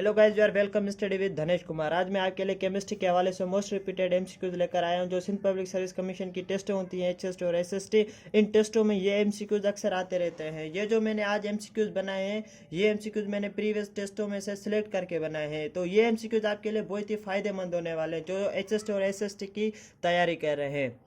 Hello guys, you are welcome study with Dhanesh Kumar. आज मैं आपके लिए केमिस्ट्री के हवाले से मोस्ट रिपीटेड एमसीक्यूज लेकर आया हूं। जो सिंध पब्लिक सर्विस कमीशन की टेस्ट होती हैं, एचएसटी और एसएसटी, इन टेस्टों में ये एमसीक्यूज अक्सर आते रहते हैं। ये जो मैंने आज एमसीक्यूज बनाए हैं, ये एमसीक्यूज मैंने प्रीवियस टेस्टों में से सिलेक्ट करके बनाए हैं। तो ये एमसीक्यूज आपके लिए बहुत ही फायदेमंद होने वाले हैं जो एचएसटी और एसएसटी की तैयारी कर रहे हैं।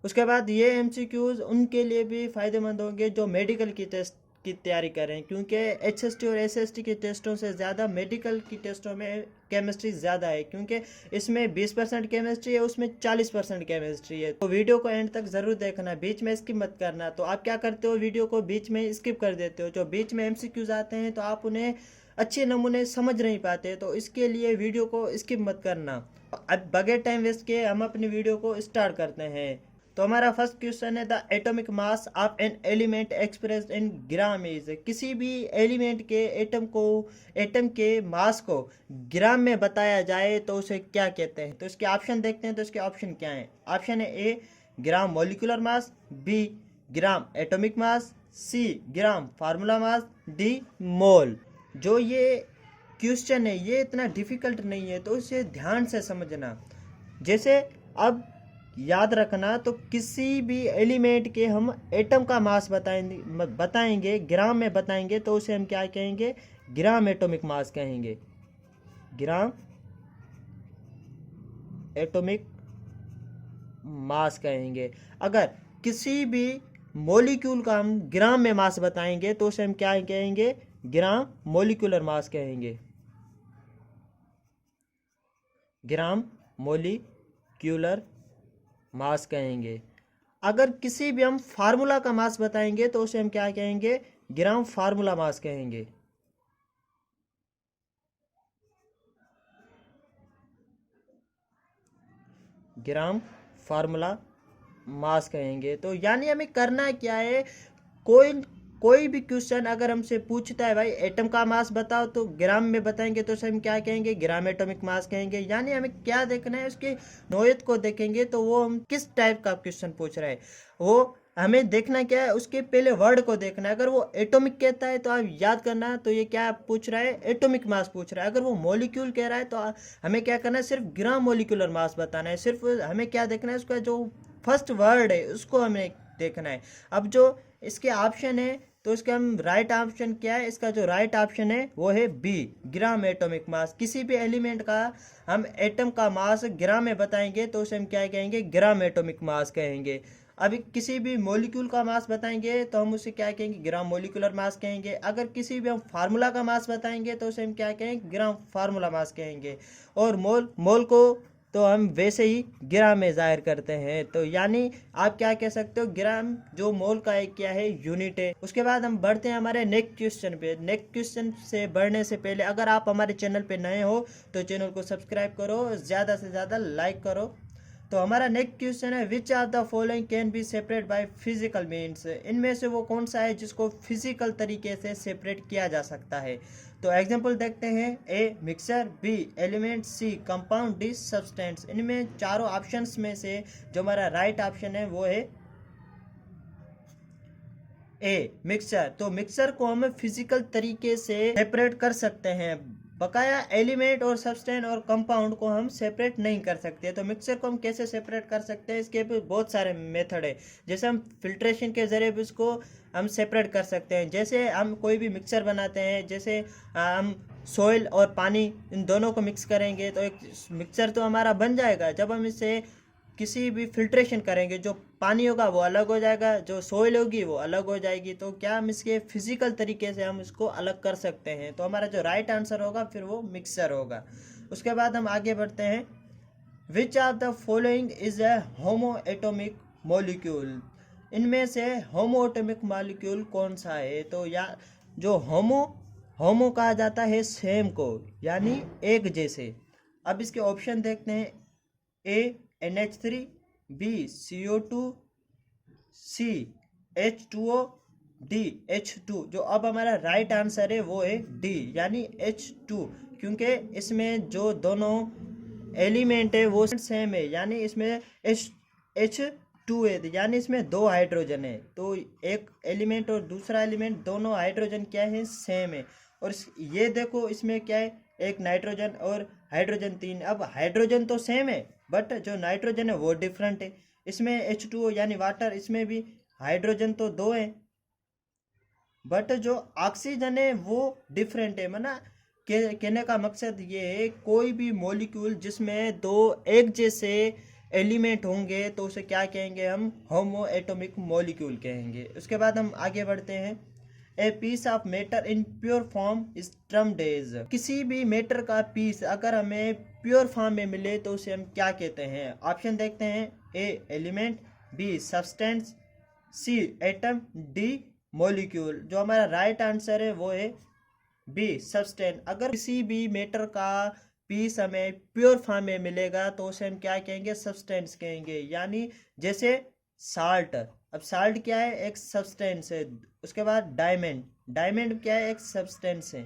उसके बाद ये एमसीक्यूज उनके लिए भी फायदेमंद होंगे जो मेडिकल की टेस्ट की तैयारी करें, क्योंकि एचएसटी और एसएसटी के टेस्टों से ज़्यादा मेडिकल की टेस्टों में केमिस्ट्री ज़्यादा है, क्योंकि इसमें 20% केमिस्ट्री है, उसमें 40% केमिस्ट्री है। तो वीडियो को एंड तक ज़रूर देखना, बीच में स्किप मत करना। तो आप क्या करते हो, वीडियो को बीच में स्किप कर देते हो। जो बीच में एमसीक्यूज आते हैं तो आप उन्हें अच्छे नमूने समझ नहीं पाते, तो इसके लिए वीडियो को स्किप मत करना। अब बगैर टाइम वेस्ट किए हम अपनी वीडियो को स्टार्ट करते हैं। तो हमारा फर्स्ट क्वेश्चन है, the atomic mass of an element expressed in gram is. किसी भी एलिमेंट के एटम के मास को ग्राम में बताया जाए तो उसे क्या कहते हैं। तो इसके ऑप्शन देखते हैं। तो इसके ऑप्शन क्या हैं। ऑप्शन है A gram molecular mass, B gram atomic mass, C gram formula mass, D mole. जो ये क्वेश्चन है ये इतना डिफिकल्ट नहीं है, तो इसे ध्यान से समझना। जैसे अब याद रखना, तो किसी भी एलिमेंट के हम एटम का मास बताएंगे ग्राम में बताएंगे तो उसे हम क्या कहेंगे, ग्राम एटॉमिक मास कहेंगे। ग्राम एटॉमिक मास कहेंगे। अगर किसी भी मॉलिक्यूल का हम ग्राम में मास बताएंगे तो उसे हम क्या कहेंगे, ग्राम मॉलिक्यूलर मास कहेंगे। ग्राम मॉलिक्यूलर मास कहेंगे। अगर किसी भी हम फार्मूला का मास बताएंगे तो उसे हम क्या कहेंगे, ग्राम फार्मूला मास कहेंगे। ग्राम फार्मूला मास कहेंगे। तो यानी हमें करना क्या है, कोई भी क्वेश्चन अगर हमसे पूछता है भाई एटम का मास बताओ, तो ग्राम में बताएंगे तो उसे हम क्या कहेंगे, ग्राम एटॉमिक मास कहेंगे। यानी हमें क्या देखना है, उसकी नोयत को देखेंगे तो वो हम किस टाइप का क्वेश्चन पूछ रहे हैं। वो हमें देखना क्या है, उसके पहले वर्ड को देखना है। अगर वो एटॉमिक कहता है तो आप याद करना, तो ये क्या पूछ रहा है, एटॉमिक मास पूछ रहा है। अगर वो मॉलिक्यूल कह रहा है तो हमें क्या करना है, सिर्फ ग्राम मॉलिक्यूलर मास बताना है। सिर्फ हमें क्या देखना है, उसका जो फर्स्ट वर्ड है उसको हमें देखना है। अब जो इसके ऑप्शन है, तो इसका हम राइट ऑप्शन क्या है, इसका जो राइट ऑप्शन है वो है बी, ग्राम एटॉमिक मास। किसी भी एलिमेंट का हम एटम का मास ग्राम में बताएंगे तो उसे हम क्या कहेंगे, ग्राम एटॉमिक मास कहेंगे। अभी किसी भी मॉलिक्यूल का मास बताएंगे तो हम उसे क्या कहेंगे, ग्राम मॉलिक्यूलर मास कहेंगे। अगर किसी भी हम फार्मूला का मास बताएंगे तो उसे हम क्या कहेंगे, ग्राम फार्मूला मास कहेंगे। और मोल को तो हम वैसे ही ग्राम में जाहिर करते हैं। तो यानी आप क्या कह सकते हो, ग्राम जो मोल का एक क्या है, यूनिट है। उसके बाद हम बढ़ते हैं हमारे नेक्स्ट क्वेश्चन पे। नेक्स्ट क्वेश्चन से बढ़ने से पहले अगर आप हमारे चैनल पे नए हो तो चैनल को सब्सक्राइब करो, ज़्यादा से ज़्यादा लाइक करो। तो हमारा नेक्स्ट क्वेश्चन है, which of the following can be separate by physical means. इनमें से वो कौन सा है जिसको फिजिकल तरीके से सेपरेट किया जा सकता है। तो एग्जांपल देखते हैं, A mixture, B element, C compound, D substance. इनमें चारों ऑप्शंस में से जो हमारा राइट ऑप्शन है वो है ए मिक्सर। तो मिक्सर को हम फिजिकल तरीके से सेपरेट कर सकते हैं, बकाया एलिमेंट और सब्सटेंस और कंपाउंड को हम सेपरेट नहीं कर सकते। तो मिक्सर को हम कैसे सेपरेट कर सकते हैं, इसके भी बहुत सारे मेथड है। जैसे हम फिल्ट्रेशन के जरिए भी उसको हम सेपरेट कर सकते हैं। जैसे हम कोई भी मिक्सर बनाते हैं, जैसे हम सोइल और पानी इन दोनों को मिक्स करेंगे तो एक मिक्सर तो हमारा बन जाएगा। जब हम इसे किसी भी फिल्ट्रेशन करेंगे, जो पानी होगा वो अलग हो जाएगा, जो सोइल होगी वो अलग हो जाएगी। तो क्या हम इसके फिजिकल तरीके से हम इसको अलग कर सकते हैं। तो हमारा जो राइट आंसर होगा फिर वो मिक्सर होगा। उसके बाद हम आगे बढ़ते हैं, which of the following is a homo atomic molecule. इनमें से होमो एटॉमिक मॉलिक्यूल कौन सा है। तो या जो होमो कहा जाता है सेम को, यानी एक जैसे। अब इसके ऑप्शन देखते हैं, ए NH3, बी CO2, सी H2O, डी H2। जो अब हमारा राइट आंसर है वो है डी, यानी H2, क्योंकि इसमें जो दोनों एलिमेंट है वो सेम है, यानी इसमें H2 है, यानी इसमें दो हाइड्रोजन है। तो एक एलिमेंट और दूसरा एलिमेंट दोनों हाइड्रोजन क्या है, सेम है। और ये देखो इसमें क्या है, एक नाइट्रोजन और हाइड्रोजन 3। अब हाइड्रोजन तो सेम है बट जो नाइट्रोजन है वो डिफरेंट है। इसमें H2O यानी वाटर, इसमें भी हाइड्रोजन तो 2 है बट जो ऑक्सीजन है वो डिफरेंट है। मना कहने का मकसद ये है, कोई भी मॉलिक्यूल जिसमें दो एक जैसे एलिमेंट होंगे तो उसे क्या कहेंगे, हम होमो एटॉमिक मॉलिक्यूल कहेंगे। उसके बाद हम आगे बढ़ते हैं। A piece of matter in pure form is termed as. किसी भी मैटर का पीस अगर हमें प्योर फॉर्म में मिले तो उसे हम क्या कहते हैं। ऑप्शन देखते हैं। A element, B substance, C atom, D molecule. जो हमारा राइट आंसर है वो है बी सब्सटेंस। अगर किसी भी मैटर का पीस हमें प्योर फॉर्म में मिलेगा तो उसे हम क्या कहेंगे, सब्सटेंस कहेंगे। यानी जैसे साल्ट, अब साल्ट क्या है, एक सब्सटेंस है। उसके बाद डायमंड, डायमंड क्या है, एक सब्सटेंस है।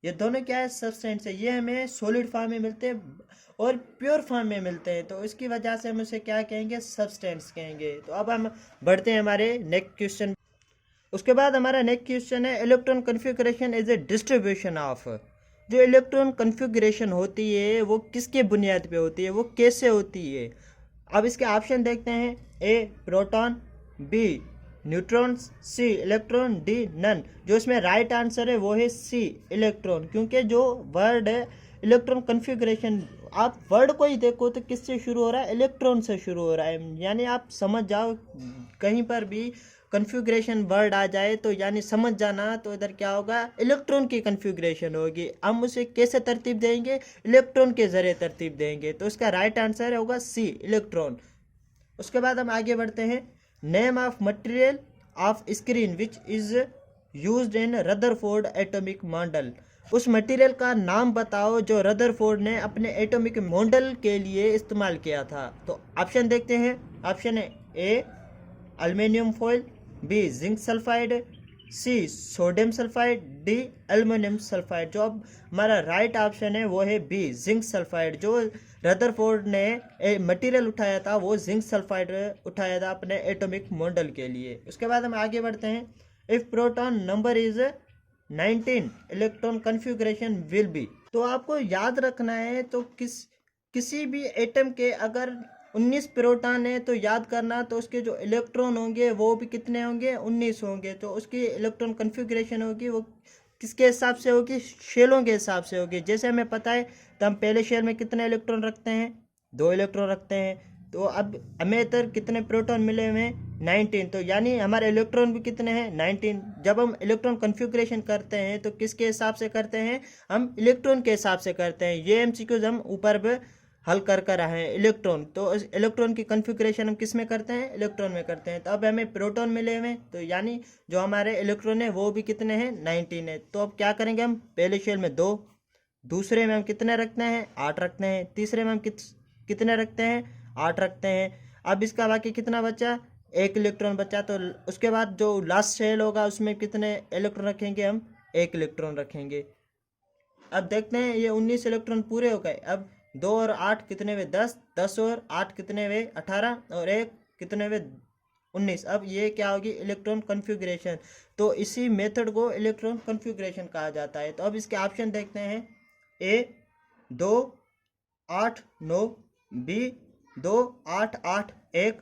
ये दोनों क्या है, सब्सटेंस है। ये हमें सॉलिड फॉर्म में मिलते हैं और प्योर फॉर्म में मिलते हैं, तो इसकी वजह से हम उसे क्या कहेंगे, सब्सटेंस कहेंगे। तो अब हम बढ़ते हैं हमारे नेक्स्ट क्वेश्चन। उसके बाद हमारा नेक्स्ट क्वेश्चन है, electron configuration is a distribution of. जो इलेक्ट्रॉन कन्फिगरेशन होती है वो किसके बुनियाद पे होती है, वो कैसे होती है। अब इसके ऑप्शन देखते हैं। ए प्रोटॉन, बी न्यूट्रॉन्स, सी इलेक्ट्रॉन, डी नन। जो इसमें राइट आंसर है वो है सी इलेक्ट्रॉन, क्योंकि जो वर्ड है इलेक्ट्रॉन कन्फिगरेशन, आप वर्ड को ही देखो तो किससे शुरू हो रहा है, इलेक्ट्रॉन से शुरू हो रहा है। यानी आप समझ जाओ, कहीं पर भी कन्फिगरेशन वर्ड आ जाए तो यानी समझ जाना, तो इधर क्या होगा, इलेक्ट्रॉन की कन्फिगरेशन होगी। हम उसे कैसे तरतीब देंगे, इलेक्ट्रॉन के जरिए तरतीब देंगे। तो इसका राइट आंसर होगा सी इलेक्ट्रॉन। उसके बाद हम आगे बढ़ते हैं। Name of material of screen which is used in Rutherford atomic model. उस मटेरियल का नाम बताओ जो रदरफोर्ड ने अपने एटॉमिक मॉडल के लिए इस्तेमाल किया था। तो ऑप्शन देखते हैं। ऑप्शन है A aluminium foil, B zinc sulphide, C sodium sulphide, D aluminium sulphide. जो अब हमारा राइट ऑप्शन है वो है बी जिंक सल्फाइड। जो रदरफोर्ड ने मटेरियल उठाया था वो जिंक सल्फाइड उठाया था अपने एटॉमिक मॉडल के लिए। उसके बाद हम आगे बढ़ते हैं। If proton number is 19 electron configuration will be. तो आपको याद रखना है, तो किसी भी एटम के अगर 19 प्रोटॉन है तो याद करना, तो उसके जो इलेक्ट्रॉन होंगे वो भी कितने होंगे, 19 होंगे। तो उसकी इलेक्ट्रॉन कन्फिगरेशन होगी वो किसके हिसाब से होगी, शेलों के हिसाब से होगी। जैसे हमें पता है, तो हम पहले शेल में कितने इलेक्ट्रॉन रखते हैं, 2 इलेक्ट्रॉन रखते हैं। तो अब हमें इधर कितने प्रोटॉन मिले हुए हैं, 19। तो यानी हमारे इलेक्ट्रॉन भी कितने हैं, 19। जब हम इलेक्ट्रॉन कन्फिगरेशन करते हैं तो किसके हिसाब से करते हैं, हम इलेक्ट्रॉन के हिसाब से करते हैं। ये एमसीक्यूज हम ऊपर भी हल कर रहे हैं। इलेक्ट्रॉन, तो इलेक्ट्रॉन की कन्फिगरेशन हम किस में करते हैं, इलेक्ट्रॉन में करते हैं। तो अब हमें प्रोटॉन मिले हुए हैं, तो यानी जो हमारे इलेक्ट्रॉन है वो भी कितने हैं, 19 है। तो अब क्या करेंगे, हम पहले शेल में 2, दूसरे में हम कितने रखते हैं, 8 रखते हैं, तीसरे में हम कितने रखते हैं, 8 रखते हैं। अब इसका बाकी कितना बचा, 1 इलेक्ट्रॉन बचा। तो उसके बाद जो लास्ट शेल होगा उसमें कितने इलेक्ट्रॉन रखेंगे, हम 1 इलेक्ट्रॉन रखेंगे। अब देखते हैं, ये 19 इलेक्ट्रॉन पूरे हो गए। अब 2 और 8 कितने हुए, 10, 10 और 8 कितने हुए, 18, और 1 कितने हुए, 19। अब ये क्या होगी, इलेक्ट्रॉन कन्फिगरेशन। तो इसी मेथड को इलेक्ट्रॉन कन्फिगरेशन कहा जाता है। तो अब इसके ऑप्शन देखते हैं। ए 2, 8, 9, बी 2, 8, 8, 1,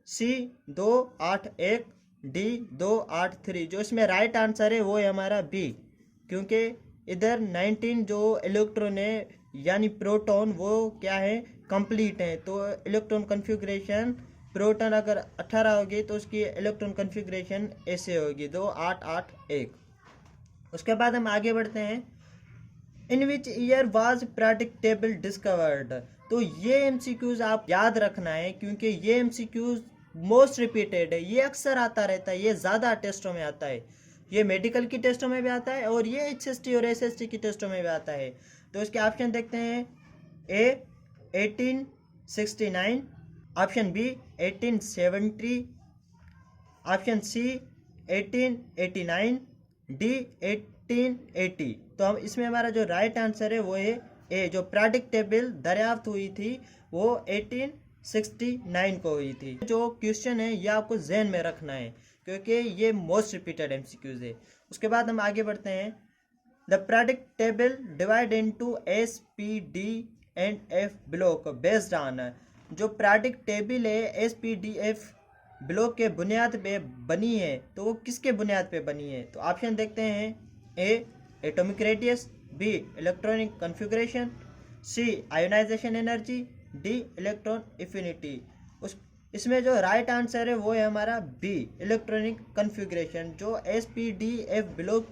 सी 2, 8, 1, डी 2, 8, 3। जो इसमें राइट आंसर है वो है हमारा बी, क्योंकि इधर 19 जो इलेक्ट्रॉन है यानी प्रोटॉन वो क्या है, कंप्लीट है। तो इलेक्ट्रॉन कन्फिगरेशन प्रोटॉन अगर 18 होगी तो उसकी इलेक्ट्रॉन कन्फिगरेशन ऐसे होगी, 2, 8, 8, 1। उसके बाद हम आगे बढ़ते हैं। In which year was periodic table discovered. तो ये एमसीक्यूज आप याद रखना है, क्योंकि ये एमसीक्यूज मोस्ट रिपीटेड है, ये अक्सर आता रहता है, ये ज़्यादा टेस्टों में आता है। ये मेडिकल की टेस्टों में भी आता है और ये एचएसटी और एसएसटी की टेस्टों में भी आता है। तो इसके ऑप्शन देखते हैं। A 1869, option B 1870, option C 1889, D 1880। तो हम इसमें हमारा जो राइट आंसर है वो है ए। जो पीरियोडिक टेबल दरियाफ्त हुई थी वो 1869 को हुई थी। जो क्वेश्चन है ये आपको जहन में रखना है, क्योंकि ये मोस्ट रिपीटेड एमसीक्यूज है। उसके बाद हम आगे बढ़ते हैं। The periodic table divide into S P D and F block based on. जो पीरियोडिक टेबल है S P D F block के बुनियाद पे बनी है, तो वो किसके बुनियाद पे बनी है? तो ऑप्शन देखते हैं। A atomic radius, B electronic configuration, C ionisation energy, D electron affinity. इसमें जो राइट आंसर है वो है हमारा बी इलेक्ट्रॉनिक कॉन्फ़िगरेशन। जो S P D F block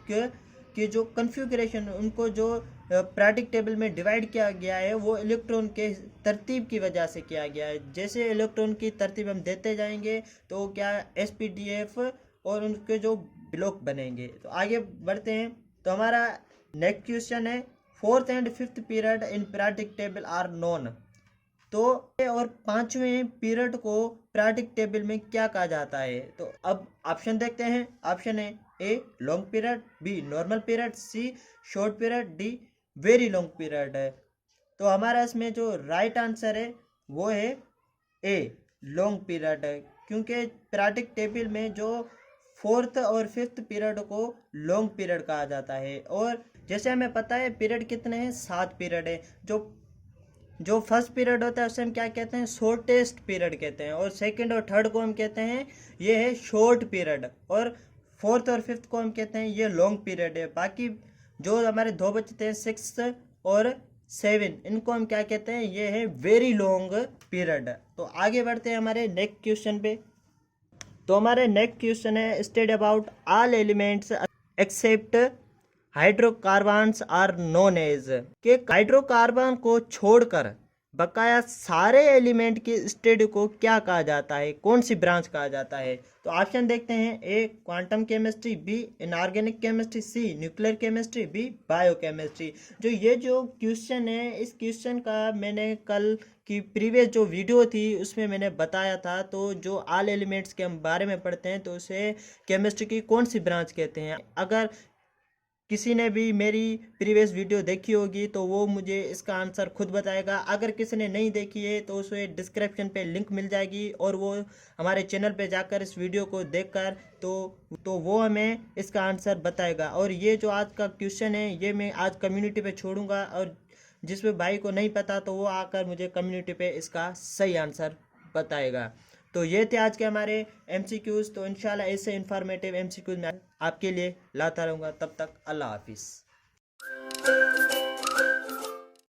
के जो कॉन्फ़िगरेशन, उनको जो पीरियोडिक टेबल में डिवाइड किया गया है वो इलेक्ट्रॉन के तरतीब की वजह से किया गया है। जैसे इलेक्ट्रॉन की तरतीब हम देते जाएंगे तो क्या एस पी डी एफ और उनके जो ब्लॉक बनेंगे। तो आगे बढ़ते हैं। तो हमारा नेक्स्ट क्वेश्चन है, fourth and fifth period in periodic table are known. तो और पांचवें पीरियड को पीरियोडिक टेबल में क्या कहा जाता है? तो अब ऑप्शन देखते हैं। ऑप्शन है A long period, B normal period, C short period, D very long period है। तो हमारा इसमें जो राइट आंसर है वो है ए लॉन्ग पीरियड है, क्योंकि पीरियोडिक टेबल में जो फोर्थ और फिफ्थ पीरियड को लॉन्ग पीरियड कहा जाता है। और जैसे हमें पता है पीरियड कितने हैं, 7 पीरियड है। जो फर्स्ट पीरियड होता है उसे हम क्या कहते हैं, शॉर्टेस्ट पीरियड कहते हैं। और सेकंड और थर्ड को हम कहते हैं ये है शॉर्ट पीरियड। और फोर्थ और फिफ्थ को हम कहते हैं ये लॉन्ग पीरियड है। बाकी जो हमारे दो बचते हैं, 6 और 7, इनको हम क्या कहते हैं, ये है वेरी लॉन्ग पीरियड। तो आगे बढ़ते हैं हमारे नेक्स्ट क्वेश्चन पे। तो हमारे नेक्स्ट क्वेश्चन है, study about all elements except hydrocarbons are known as. के हाइड्रोकार्बन को छोड़कर बकाया सारे एलिमेंट की स्टडी को क्या कहा जाता है, कौन सी ब्रांच कहा जाता है? तो ऑप्शन देखते हैं। A quantum chemistry, B inorganic chemistry, C nuclear chemistry, B biochemistry. जो क्वेश्चन है, इस क्वेश्चन का मैंने कल की प्रीवियस जो वीडियो थी उसमें मैंने बताया था। तो जो ऑल एलिमेंट्स के हम बारे में पढ़ते हैं तो उसे केमिस्ट्री की कौन सी ब्रांच कहते हैं। अगर किसी ने भी मेरी प्रीवियस वीडियो देखी होगी तो वो मुझे इसका आंसर खुद बताएगा। अगर किसी ने नहीं देखी है तो उसे डिस्क्रिप्शन पे लिंक मिल जाएगी और वो हमारे चैनल पे जाकर इस वीडियो को देखकर तो वो हमें इसका आंसर बताएगा। और ये जो आज का क्वेश्चन है ये मैं आज कम्युनिटी पे छोड़ूंगा, और जिस भी भाई को नहीं पता तो वो आकर मुझे कम्युनिटी पे इसका सही आंसर बताएगा। तो ये थे आज के हमारे MCQs। तो इंशाल्लाह ऐसे इन्फॉर्मेटिव MCQs मैं आपके लिए लाता रहूँगा। तब तक अल्लाह हाफिज़।